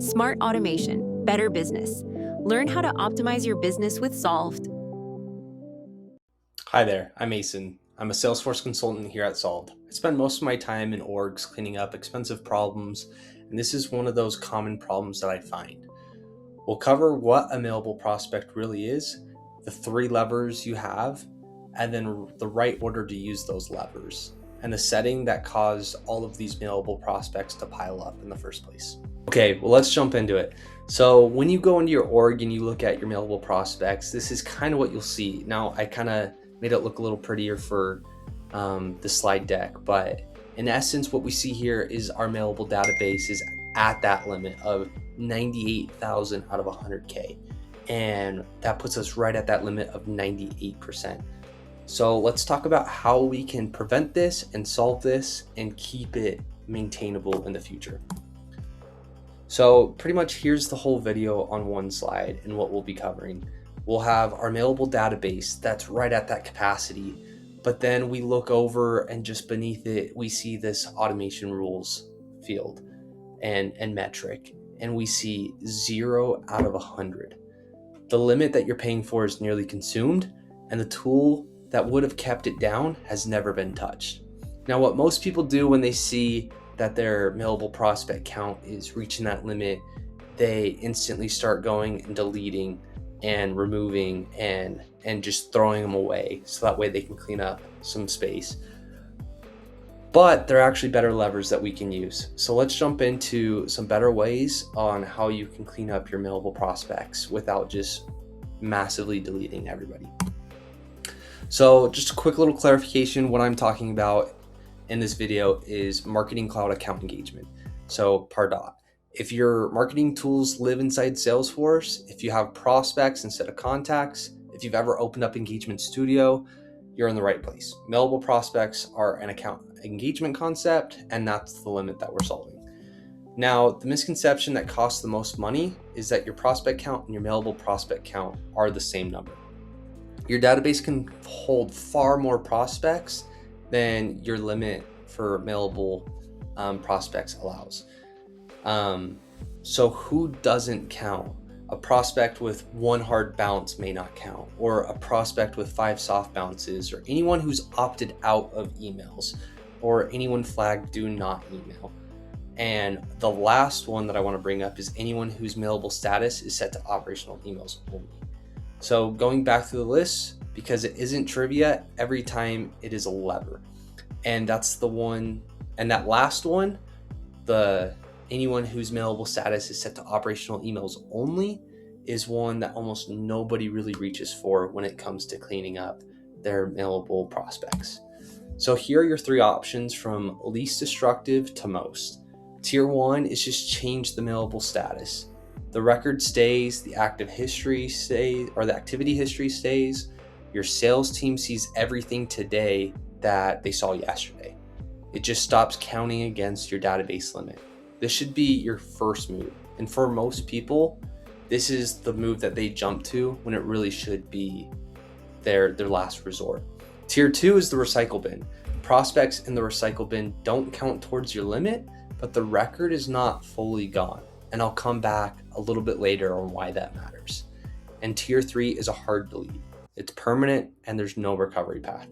Smart automation, better business. Learn how to optimize your business with Solved. Hi there, I'm Mason. I'm a Salesforce consultant here at Solved. I spend most of my time in orgs cleaning up expensive problems, and this is one of those common problems that I find. We'll cover what a mailable prospect really is, the 3 levers you have, and then the right order to use those levers, and the setting that caused all of these mailable prospects to pile up in the first place. Okay, well, let's jump into it. So when you go into your org and you look at your mailable prospects, this is kind of what you'll see. Now, I kind of made it look a little prettier for the slide deck, but in essence, what we see here is our mailable database is at that limit of 98,000 out of 100K. And that puts us right at that limit of 98%. So let's talk about how we can prevent this and solve this and keep it maintainable in the future. So pretty much here's the whole video on one slide and what we'll be covering. We'll have our mailable database that's right at that capacity, but then we look over and just beneath it, we see this automation rules field and metric, and we see 0 out of 100. The limit that you're paying for is nearly consumed, and the tool that would have kept it down has never been touched. Now, what most people do when they see that their mailable prospect count is reaching that limit, they instantly start going and deleting and removing and just throwing them away, so that way they can clean up some space. But there are actually better levers that we can use. So let's jump into some better ways on how you can clean up your mailable prospects without just massively deleting everybody. So just a quick little clarification, what I'm talking about in this video is Marketing Cloud account engagement. So Pardot. If your marketing tools live inside Salesforce, if you have prospects instead of contacts, if you've ever opened up Engagement Studio, you're in the right place. Mailable prospects are an account engagement concept, and that's the limit that we're solving. Now, the misconception that costs the most money is that your prospect count and your mailable prospect count are the same number. Your database can hold far more prospects than your limit for mailable prospects allows. So who doesn't count? A prospect with 1 hard bounce may not count, or a prospect with 5 soft bounces, or anyone who's opted out of emails, or anyone flagged do not email. And the last one that I want to bring up is anyone whose mailable status is set to operational emails only. So going back through the list, because it isn't trivia, every time it is a lever. And that's the one, and that last one, the anyone whose mailable status is set to operational emails only, is one that almost nobody really reaches for when it comes to cleaning up their mailable prospects. So here are your 3 options from least destructive to most. Tier 1 is just change the mailable status. The record stays, the active history stays, or the activity history stays. Your sales team sees everything today that they saw yesterday. It just stops counting against your database limit. This should be your first move. And for most people, this is the move that they jump to when it really should be their last resort. Tier 2 is the recycle bin. Prospects in the recycle bin don't count towards your limit, but the record is not fully gone. And I'll come back a little bit later on why that matters. And tier 3 is a hard delete. It's permanent and there's no recovery path.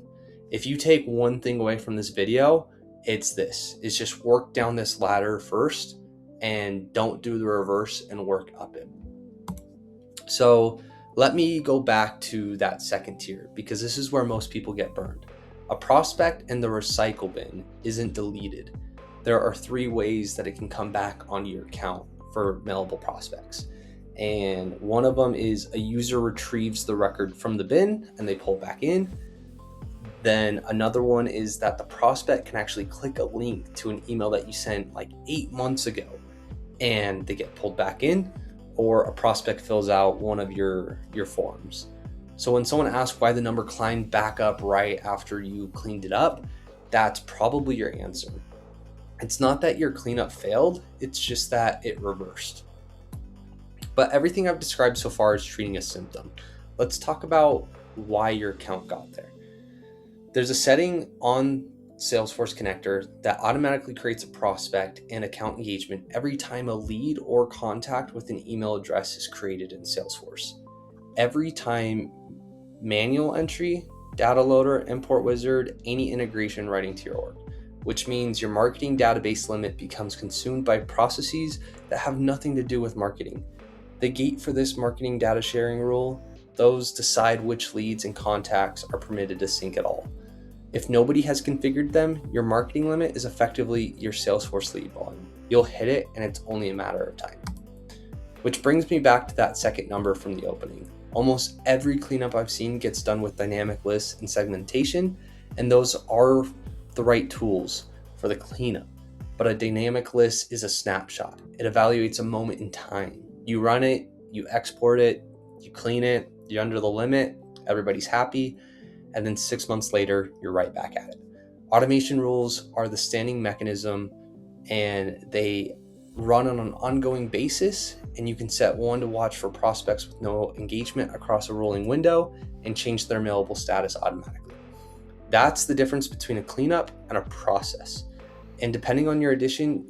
If you take one thing away from this video, it's this. It's just work down this ladder first and don't do the reverse and work up it. So let me go back to that second tier, because this is where most people get burned. A prospect in the recycle bin isn't deleted. There are 3 ways that it can come back onto your account for mailable prospects. And one of them is a user retrieves the record from the bin and they pull back in. Then another one is that the prospect can actually click a link to an email that you sent like 8 months ago and they get pulled back in, or a prospect fills out one of your forms. So when someone asks why the number climbed back up right after you cleaned it up, that's probably your answer. It's not that your cleanup failed, it's just that it reversed. But everything I've described so far is treating a symptom. Let's talk about why your account got there. There's a setting on Salesforce connector that automatically creates a prospect and account engagement every time a lead or contact with an email address is created in Salesforce. Every time manual entry, data loader, import wizard, any integration writing to your org, which means your marketing database limit becomes consumed by processes that have nothing to do with marketing. The gate for this marketing data sharing rule, those decide which leads and contacts are permitted to sync at all. If nobody has configured them, your marketing limit is effectively your Salesforce lead volume. You'll hit it and it's only a matter of time. Which brings me back to that second number from the opening. Almost every cleanup I've seen gets done with dynamic lists and segmentation, and those are the right tools for the cleanup. But a dynamic list is a snapshot. It evaluates a moment in time. You run it, you export it, you clean it, you're under the limit, everybody's happy, and then 6 months later, you're right back at it. Automation rules are the standing mechanism, and they run on an ongoing basis, and you can set one to watch for prospects with no engagement across a rolling window and change their mailable status automatically. That's the difference between a cleanup and a process. And depending on your edition,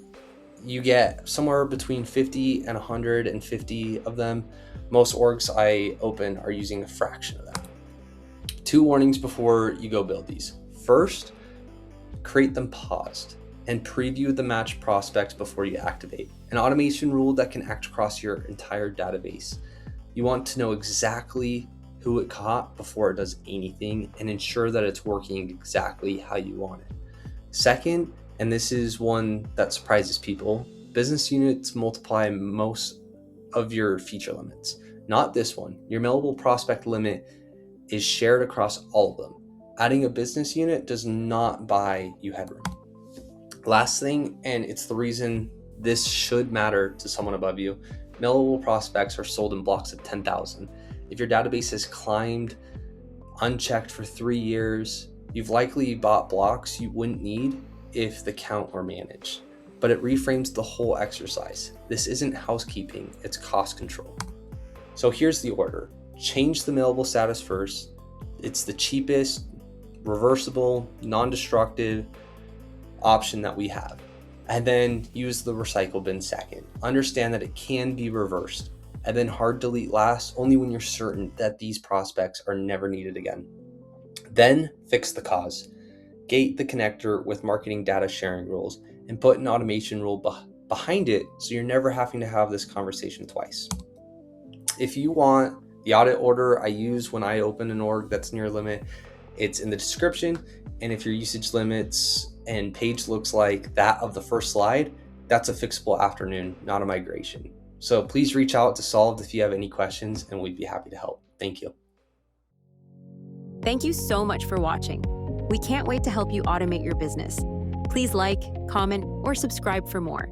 you get somewhere between 50 and 150 of them. Most orgs I open are using a fraction of that. 2 warnings before you go build these. First, create them paused and preview the matched prospects before you activate. An automation rule that can act across your entire database. You want to know exactly who it caught before it does anything and ensure that it's working exactly how you want it. Second, and this is one that surprises people, business units multiply most of your feature limits. Not this one. Your mailable prospect limit is shared across all of them. Adding a business unit does not buy you headroom. Last thing, and it's the reason this should matter to someone above you, mailable prospects are sold in blocks of 10,000. If your database has climbed unchecked for 3 years, you've likely bought blocks you wouldn't need if the count were managed. But it reframes the whole exercise. This isn't housekeeping, it's cost control. So here's the order. Change the mailable status first. It's the cheapest, reversible, non-destructive option that we have. And then use the recycle bin second. Understand that it can be reversed. And then hard delete last, only when you're certain that these prospects are never needed again. Then fix the cause. Gate the connector with marketing data sharing rules and put an automation rule behind it so you're never having to have this conversation twice. If you want the audit order I use when I open an org that's near limit, it's in the description. And if your usage limits and page looks like that of the first slide, that's a fixable afternoon, not a migration. So please reach out to Solved if you have any questions, and we'd be happy to help. Thank you. Thank you so much for watching. We can't wait to help you automate your business. Please like, comment, or subscribe for more.